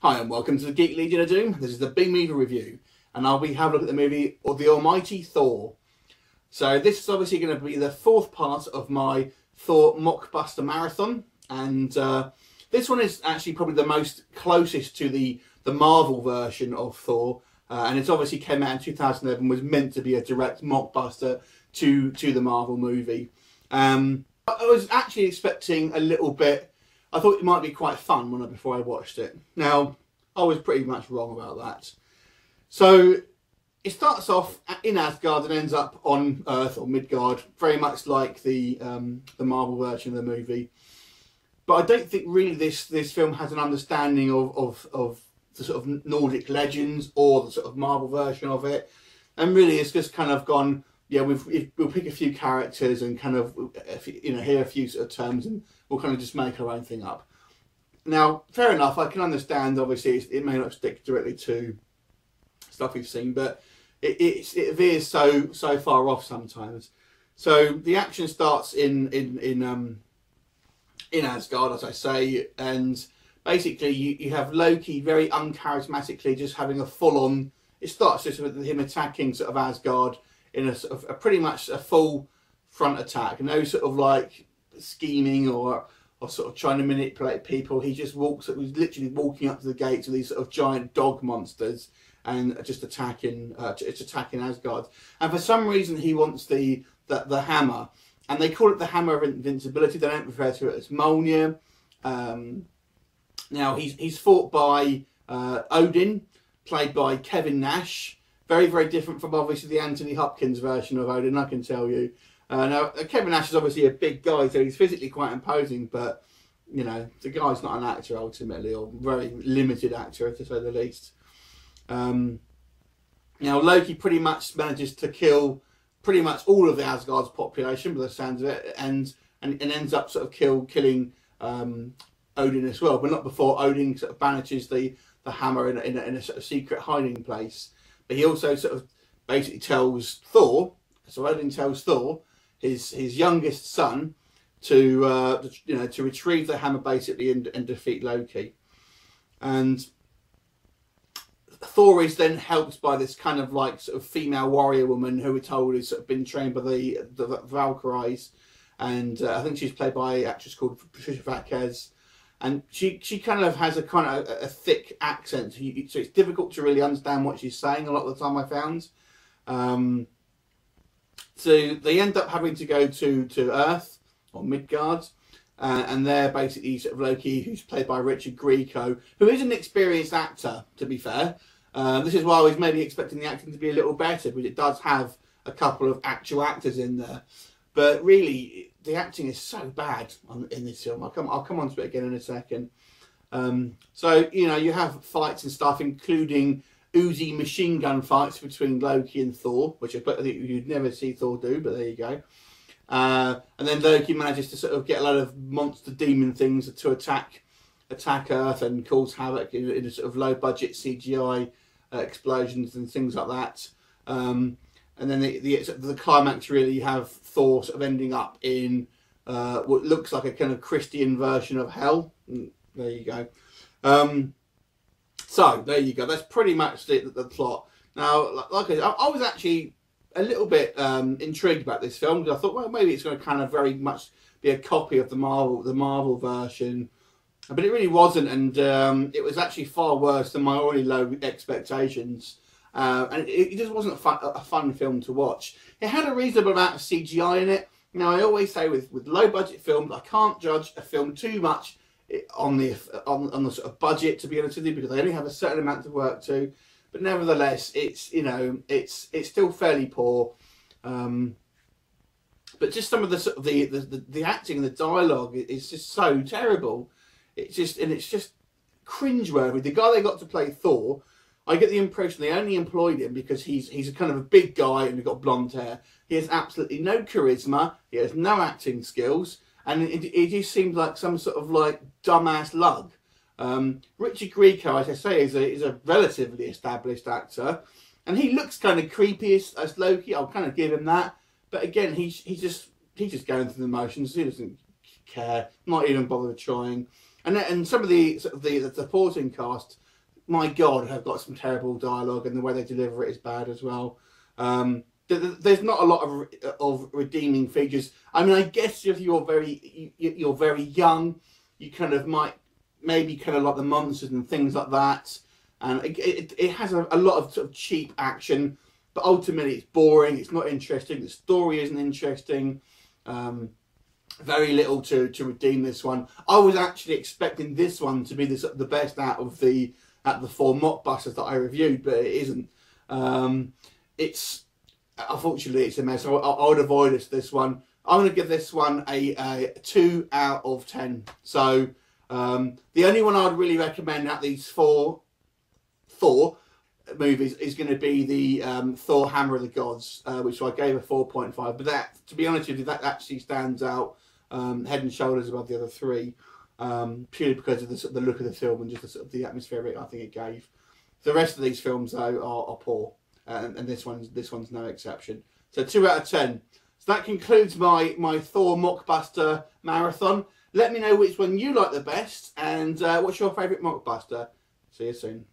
Hi and welcome to the Geek Legion of Doom. This is the big movie review and I'll be having a look at the movie of the almighty Thor. So this is obviously going to be the fourth part of my Thor Mockbuster marathon, and this one is actually probably the most closest to the Marvel version of Thor, and it obviously came out in 2011, was meant to be a direct Mockbuster to the Marvel movie. I was actually expecting a little bit. I thought it might be quite fun before I watched it. Now, I was pretty much wrong about that. So, it starts off in Asgard and ends up on Earth or Midgard, very much like the Marvel version of the movie. But I don't think really this film has an understanding of the sort of Nordic legends or the sort of Marvel version of it. And really, it's just kind of gone, yeah, we'll pick a few characters and kind of, hear a few sort of terms, and we'll kind of just make our own thing up. Now, fair enough, I can understand, obviously, it may not stick directly to stuff we've seen, but it veers so far off sometimes. So the action starts in Asgard, as I say, and basically you have Loki very uncharacteristically just having a full-on. It starts just with him attacking sort of Asgard in a sort of pretty much a full front attack, no sort of like scheming or sort of trying to manipulate people. He just walks. He's literally walking up to the gates of these sort of giant dog monsters and just attacking Asgard. And for some reason, he wants the hammer, and they call it the Hammer of Invincibility. They don't refer to it as Mjolnir. Now he's fought by Odin, played by Kevin Nash. Very, very different from obviously the Anthony Hopkins version of Odin, I can tell you. Now, Kevin Nash is obviously a big guy, so he's physically quite imposing, but, you know, the guy's not an actor ultimately, or very limited actor, to say the least. Now, Loki pretty much manages to kill pretty much all of the Asgard's population, by the sounds of it, and ends up sort of killing Odin as well, but not before Odin sort of banishes the hammer in a sort of secret hiding place. But he also sort of basically tells Thor, so Odin tells Thor, his youngest son, to retrieve the hammer basically and defeat Loki. And Thor is then helped by this kind of like sort of female warrior woman who we're told has sort of been trained by the Valkyries, and I think she's played by an actress called Patricia Arquette. And she kind of has a thick accent, so it's difficult to really understand what she's saying a lot of the time, I found. So they end up having to go to Earth, or Midgard, and they're basically sort of Loki, who's played by Richard Grieco, who is an experienced actor, to be fair. This is why I was maybe expecting the acting to be a little better, because it does have a couple of actual actors in there. But really, the acting is so bad in this film. I'll come on to it again in a second. So, you have fights and stuff, including Uzi machine gun fights between Loki and Thor, which I think you'd never see Thor do, but there you go. And then Loki manages to sort of get a lot of monster demon things to attack Earth and cause havoc in a sort of low budget CGI explosions and things like that. And then the climax, really, you have Thor sort of ending up in what looks like a kind of Christian version of hell. There you go. So there you go. That's pretty much the plot. Now, like I was actually a little bit intrigued about this film, because I thought, well, maybe it's going to kind of very much be a copy of the Marvel version, but it really wasn't, and it was actually far worse than my already low expectations. And it just wasn't a fun film to watch. It had a reasonable amount of CGI in it. Now, I always say with low budget films, I can't judge a film too much on the sort of budget, to be honest with you, because they only have a certain amount to work to. But nevertheless, it's it's still fairly poor. But just some of the sort of the acting and the dialogue is just so terrible. It's just cringeworthy. The guy they got to play Thor, I get the impression they only employed him because he's a kind of a big guy and he's got blonde hair. He has absolutely no charisma. He has no acting skills, and it just seems like some sort of like dumbass lug. Richard Grieco, as I say, is a relatively established actor, and he looks kind of creepy as Loki. I'll kind of give him that. But again, he's just going through the motions. He doesn't care, not even bother trying. And some of the supporting cast my God, have got some terrible dialogue, and the way they deliver it is bad as well. There's not a lot of redeeming features. I mean, I guess if you're very young, you kind of might maybe kind of like the monsters and things like that. And it has a lot of sort of cheap action, but ultimately it's boring. It's not interesting. The story isn't interesting. Very little to redeem this one. I was actually expecting this one to be the best out of the 4 mockbusters that I reviewed, but it isn't. It's unfortunately it's a mess. I would avoid this one. I'm going to give this one a 2 out of 10. So the only one I'd really recommend out these 4 Thor movies is going to be the Thor Hammer of the Gods, which I gave a 4.5. But that, to be honest with you, that actually stands out head and shoulders above the other 3, purely because of the look of the film and just the atmosphere I think it gave. The rest of these films though are poor, and this one's no exception. So 2 out of 10. So that concludes my Thor Mockbuster marathon. Let me know which one you like the best, and what's your favourite Mockbuster. See you soon.